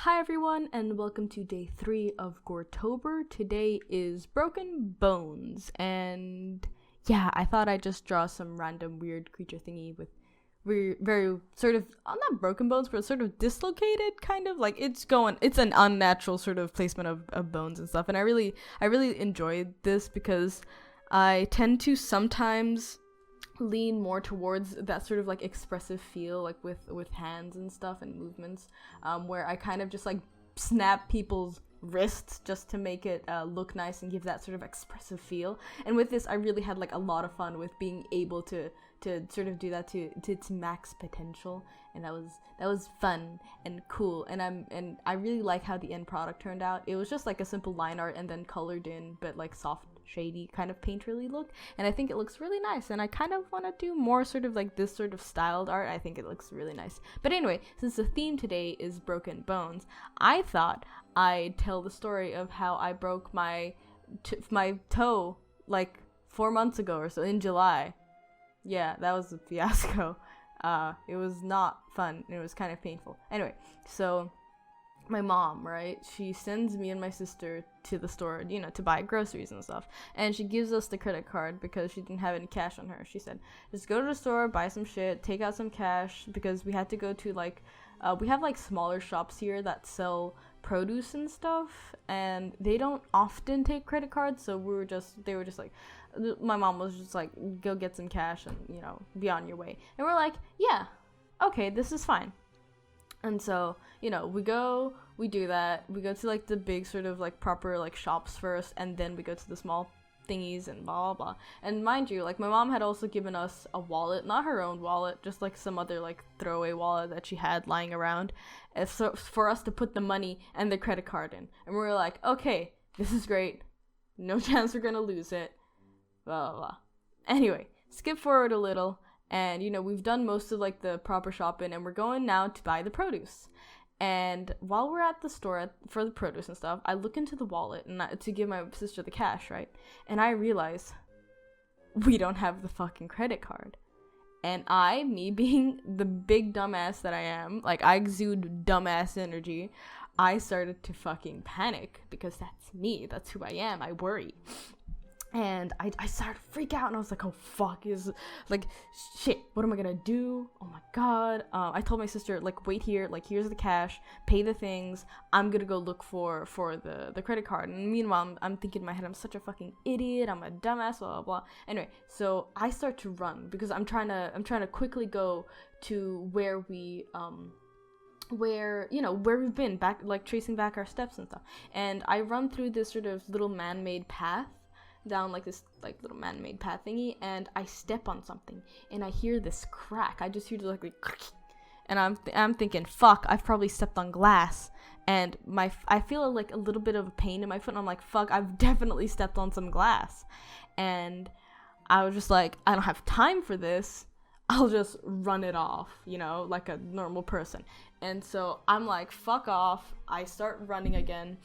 Hi everyone, and welcome to day 3 of GORETOBER. Today is Broken Bones, and yeah, I thought I'd just draw some random weird creature thingy with very sort of, not broken bones, but sort of dislocated, kind of, like it's an unnatural sort of placement of bones and stuff, and I really enjoyed this because I tend to sometimes lean more towards that sort of like expressive feel, like with hands and stuff and movements, where I kind of just like snap people's wrists just to make it look nice and give that sort of expressive feel. And with this, I really had like a lot of fun with being able to sort of do that to its max potential, and that was fun and cool. And I really like how the end product turned out. It was just like a simple line art and then colored in, but like soft, shady kind of painterly look, and I think it looks really nice, and I kind of want to do more sort of like this sort of styled art. I think it looks really nice. But anyway, since the theme today is broken bones, I thought I'd tell the story of how I broke my toe like 4 months ago or so, in July. Yeah, that was a fiasco. It was not fun. It was kind of painful. Anyway, so my mom, right, she sends me and my sister to the store, to buy groceries and stuff, and she gives us the credit card because she didn't have any cash on her. She said, just go to the store, buy some shit, take out some cash, because we had to go to like we have like smaller shops here that sell produce and stuff, and they don't often take credit cards, so they were just like, my mom was just like, go get some cash and be on your way. And we're like, yeah, okay, this is fine. And so, we do that. We go to like the big sort of like proper like shops first, and then we go to the small thingies and blah, blah, blah. And mind you, like my mom had also given us a wallet, not her own wallet, just like some other like throwaway wallet that she had lying around, so for us to put the money and the credit card in. And we were like, okay, this is great. No chance we're gonna lose it. Blah, blah, blah. Anyway, skip forward a little. And, we've done most of, like, the proper shopping, and we're going now to buy the produce. And while we're at the store for the produce and stuff, I look into the wallet to give my sister the cash, right? And I realize we don't have the fucking credit card. And me being the big dumbass that I am, like, I exude dumbass energy, I started to fucking panic, because that's me. That's who I am. I worry. And I started to freak out, and I was like, oh fuck, shit, what am I gonna do? Oh my god. I told my sister, like, wait here, like, here's the cash, pay the things, I'm gonna go look for the credit card. And meanwhile, I'm thinking in my head, I'm such a fucking idiot, I'm a dumbass, blah blah blah. Anyway, so I start to run, because I'm trying to quickly go to where we've been, back, like, tracing back our steps and stuff. And I run through this sort of little man-made path, down like this like little man-made path thingy, and I step on something, and I hear this crack. I just hear this like and I'm thinking, fuck, I've probably stepped on glass, and I feel like a little bit of a pain in my foot, and I'm like, fuck, I've definitely stepped on some glass. And I was just like, I don't have time for this, I'll just run it off, like a normal person. And so I'm like, fuck off. I start running again,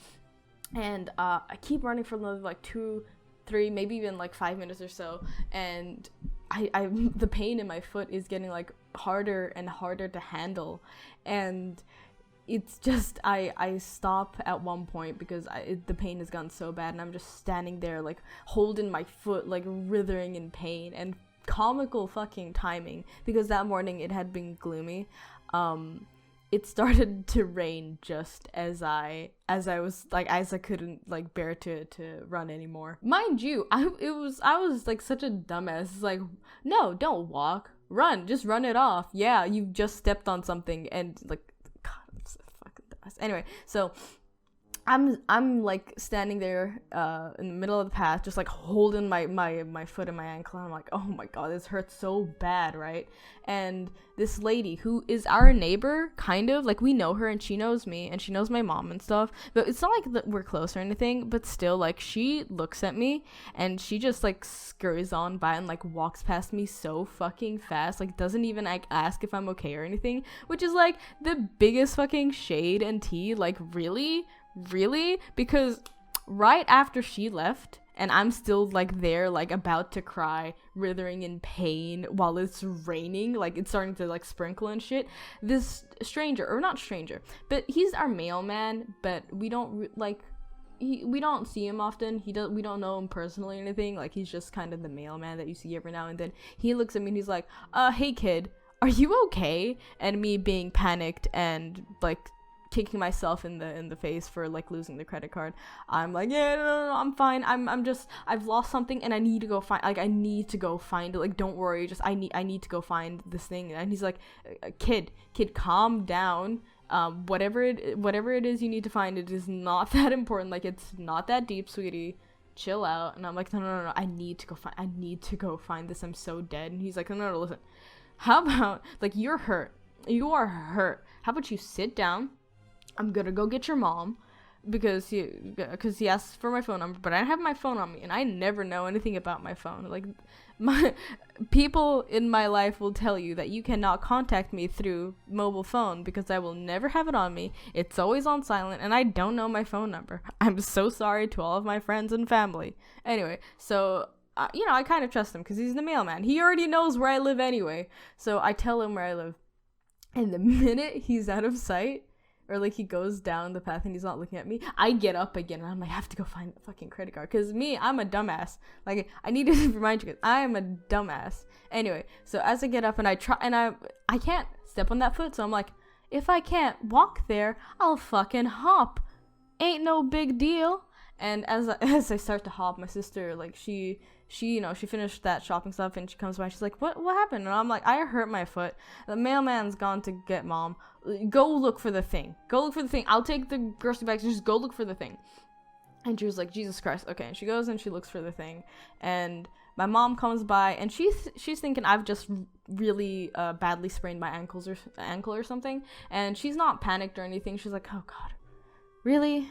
and I keep running for another like 2, 3, maybe even like 5 minutes or so, and I the pain in my foot is getting like harder and harder to handle, and it's just I stop at one point because the pain has gotten so bad, and I'm just standing there like holding my foot, like writhing in pain. And comical fucking timing, because that morning it had been gloomy. It started to rain just as I couldn't like bear to run anymore. Mind you, I was like such a dumbass. It's like, no, don't walk, run, just run it off. Yeah, you just stepped on something, and like, God, I'm so fucking dumbass. Anyway, so I'm like standing there in the middle of the path, just like holding my foot and my ankle, and I'm like, oh my god, this hurts so bad, right? And this lady, who is our neighbor, kind of, like, we know her, and she knows me, and she knows my mom and stuff, but it's not like that we're close or anything, but still, like, she looks at me, and she just like scurries on by and like walks past me so fucking fast, like doesn't even like ask if I'm okay or anything, which is like the biggest fucking shade and tea. Like, really, because right after she left and I'm still like there, like about to cry, writhing in pain while it's raining, like it's starting to like sprinkle and shit. This stranger, or not stranger, but he's our mailman, but we don't we don't see him often. We don't know him personally or anything. Like, he's just kind of the mailman that you see every now and then. He looks at me and he's like, hey kid, are you okay? And me being panicked and like kicking myself in the face for like losing the credit card, I'm like, yeah, no, I'm fine. I've lost something and I need to go find it. Like, don't worry, just I need to go find this thing. And he's like, kid, calm down. Whatever it is you need to find, it is not that important. Like, it's not that deep, sweetie. Chill out. And I'm like, no, I need to go find this. I'm so dead. And he's like, no, listen. How about, like, you're hurt. You are hurt. How about you sit down? I'm gonna go get your mom, because he asked for my phone number, but I don't have my phone on me, and I never know anything about my phone. Like, my people in my life will tell you that you cannot contact me through mobile phone because I will never have it on me. It's always on silent, and I don't know my phone number. I'm so sorry to all of my friends and family. Anyway, so I kind of trust him because he's the mailman. He already knows where I live anyway. So I tell him where I live, and the minute he's out of sight, or like he goes down the path and he's not looking at me, I get up again and I'm like, I have to go find the fucking credit card, because I'm a dumbass. Like, I need to remind you guys, I am a dumbass. Anyway, so as I get up and I try, and I can't step on that foot, so I'm like, if I can't walk there, I'll fucking hop. Ain't no big deal. And as I start to hop, my sister, like, she finished that shopping stuff and she comes by and she's like, what happened? And I'm like, I hurt my foot. The mailman's gone to get mom. Go look for the thing. I'll take the grocery bags and just go look for the thing. And she was like, Jesus Christ. Okay. And she goes and she looks for the thing. And my mom comes by and she's thinking I've just really badly sprained my ankle or something. And she's not panicked or anything. She's like, oh God, really?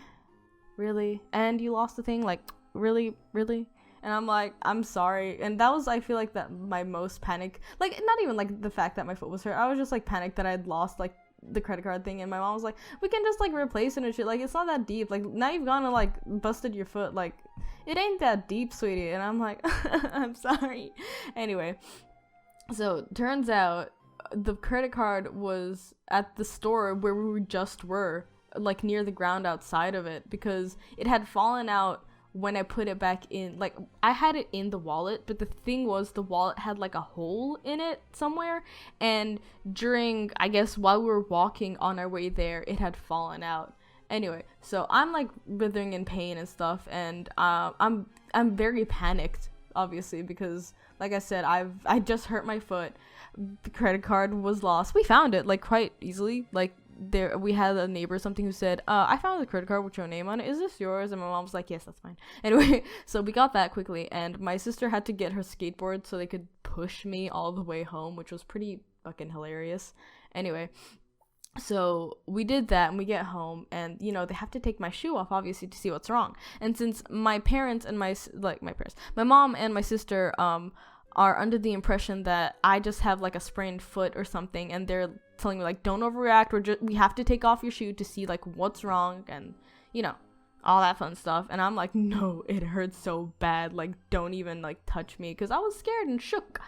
And you lost the thing? Like, really? And I'm like, I'm sorry. And that was, I feel like, that my most panic, like, not even like the fact that my foot was hurt. I was just like panicked that I'd lost like the credit card thing. And my mom was like, we can just like replace it and shit. Like, it's not that deep. Like, now you've gone and like busted your foot. Like, it ain't that deep, sweetie. And I'm like, I'm sorry. Anyway, so turns out the credit card was at the store where we just were, like near the ground outside of it, because it had fallen out when I put it back in. Like, I had it in the wallet, but the thing was, the wallet had like a hole in it somewhere, and during, I guess, while we were walking on our way there, it had fallen out. Anyway, so I'm like writhing in pain and stuff, and I'm very panicked, obviously, because like I said, I just hurt my foot. The credit card was lost. We found it like quite easily. Like, there, we had a neighbor or something who said, I found the credit card with your name on it. Is this yours? And my mom was like, yes, that's mine. Anyway, so we got that quickly, and my sister had to get her skateboard so they could push me all the way home, which was pretty fucking hilarious. Anyway, so we did that, and we get home, and they have to take my shoe off, obviously, to see what's wrong. And since my mom and my sister are under the impression that I just have like a sprained foot or something, and they're telling me like, don't overreact, we have to take off your shoe to see like what's wrong, and all that fun stuff. And I'm like, no, it hurts so bad, like, don't even like touch me, because I was scared and shook.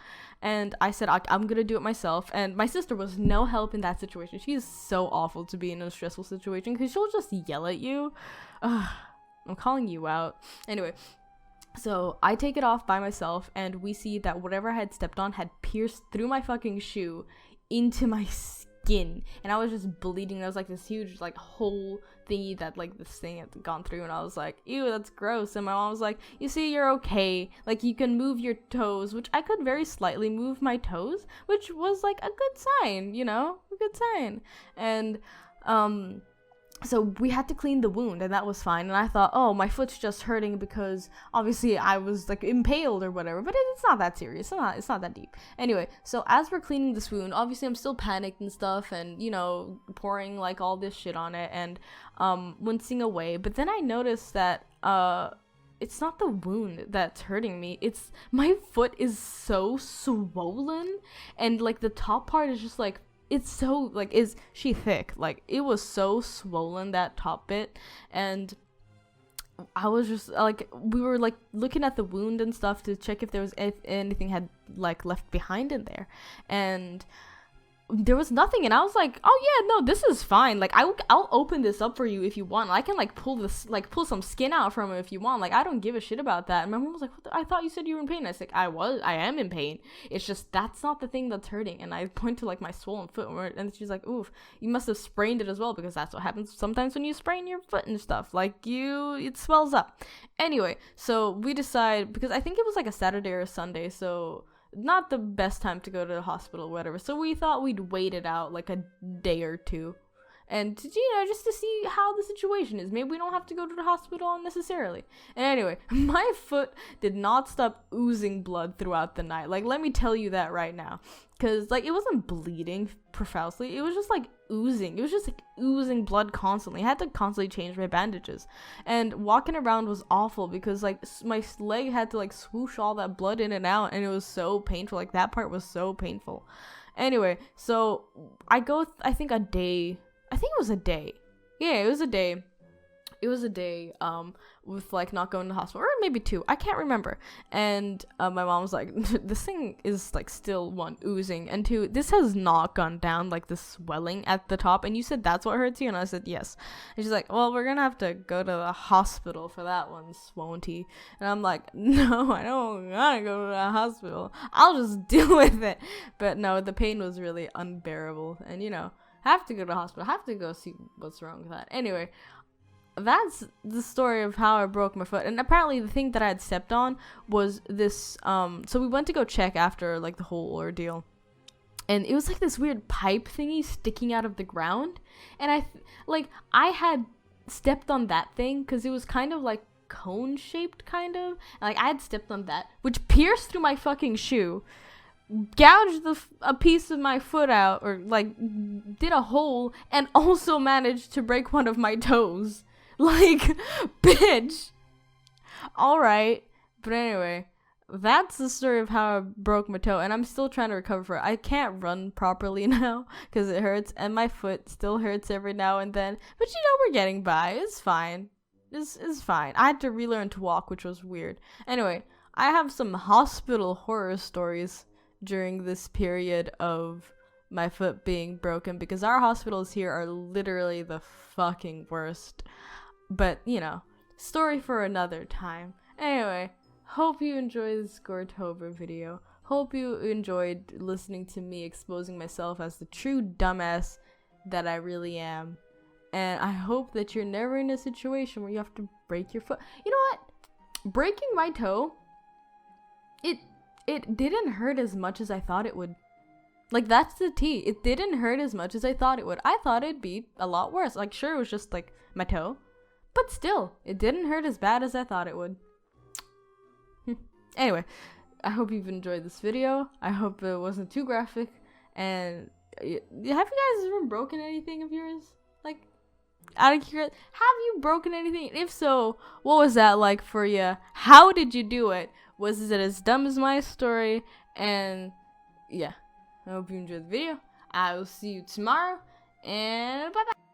And I said, I'm gonna do it myself. And my sister was no help in that situation. She's so awful to be in a stressful situation, because she'll just yell at you. I'm calling you out. Anyway, so I take it off by myself, and we see that whatever I had stepped on had pierced through my fucking shoe into my skin, and I was just bleeding. There was like this huge like hole thingy that like this thing had gone through, and I was like, ew, that's gross. And my mom was like, you see, you're okay, like, you can move your toes, which I could very slightly move my toes, which was like a good sign, a good sign. And so we had to clean the wound, and that was fine. And I thought, oh, my foot's just hurting because obviously I was like impaled or whatever, but it's not that serious. It's not that deep. Anyway, so as we're cleaning this wound, obviously I'm still panicked and stuff, and pouring like all this shit on it, and wincing away. But then I noticed that it's not the wound that's hurting me. It's my foot is so swollen, and like the top part is just like, it's so like, is she thick? Like, it was so swollen, that top bit. And I was just like, we were like looking at the wound and stuff to check if there was if anything had like left behind in there, and there was nothing. And I was like, oh yeah, no, this is fine. Like I'll open this up for you if you want. I can like pull some skin out from it if you want. Like I don't give a shit about that. And my mom was like, I thought you said you were in pain. I was like, I am in pain. It's just that's not the thing that's hurting. And I point to like my swollen foot, and she's like, oof, you must have sprained it as well, because that's what happens sometimes when you sprain your foot and stuff. Like it swells up. Anyway, so we decide, because I think it was like a Saturday or a Sunday, so not the best time to go to the hospital or whatever, so we thought we'd wait it out like a day or two, and just to see how the situation is. Maybe we don't have to go to the hospital unnecessarily. And anyway, my foot did not stop oozing blood throughout the night. Like, let me tell you that right now, because like it wasn't bleeding profusely, it was just like oozing. It was just like oozing blood constantly. I had to constantly change my bandages, and walking around was awful because like my leg had to like swoosh all that blood in and out, and it was so painful. Like that part was so painful. Anyway, so I think it was a day. Yeah, it was a day. With like not going to the hospital, or maybe 2, I can't remember. And my mom was like, this thing is like still, 1, oozing, and 2, this has not gone down, like the swelling at the top, and you said that's what hurts you. And I said yes. And she's like, well, we're gonna have to go to the hospital for that one, won't he? And I'm like, no, I don't wanna go to the hospital, I'll just deal with it. But no, the pain was really unbearable, and have to go to the hospital, have to go see what's wrong with that. Anyway, that's the story of how I broke my foot. And apparently the thing that I had stepped on was this, so we went to go check after like the whole ordeal, and it was like this weird pipe thingy sticking out of the ground, and I had stepped on that thing because it was kind of like cone shaped, kind of, and, like I had stepped on that, which pierced through my fucking shoe, gouged a piece of my foot out, or like did a hole, and also managed to break one of my toes. Like, bitch. Alright. But anyway, that's the story of how I broke my toe, and I'm still trying to recover from it. I can't run properly now because it hurts, and my foot still hurts every now and then. But we're getting by. It's fine. It's fine. I had to relearn to walk, which was weird. Anyway, I have some hospital horror stories during this period of my foot being broken, because our hospitals here are literally the fucking worst. But story for another time. Anyway, hope you enjoyed this GORETOBER video. Hope you enjoyed listening to me exposing myself as the true dumbass that I really am. And I hope that you're never in a situation where you have to break your foot. You know what? Breaking my toe, it didn't hurt as much as I thought it would. Like, that's the tea. It didn't hurt as much as I thought it would. I thought it'd be a lot worse. Like, sure, it was just like my toe, but still, it didn't hurt as bad as I thought it would. Anyway, I hope you've enjoyed this video. I hope it wasn't too graphic. And have you guys ever broken anything of yours? Like, out of curiosity, have you broken anything? If so, what was that like for you? How did you do it? Was it as dumb as my story? And yeah, I hope you enjoyed the video. I will see you tomorrow, and bye bye.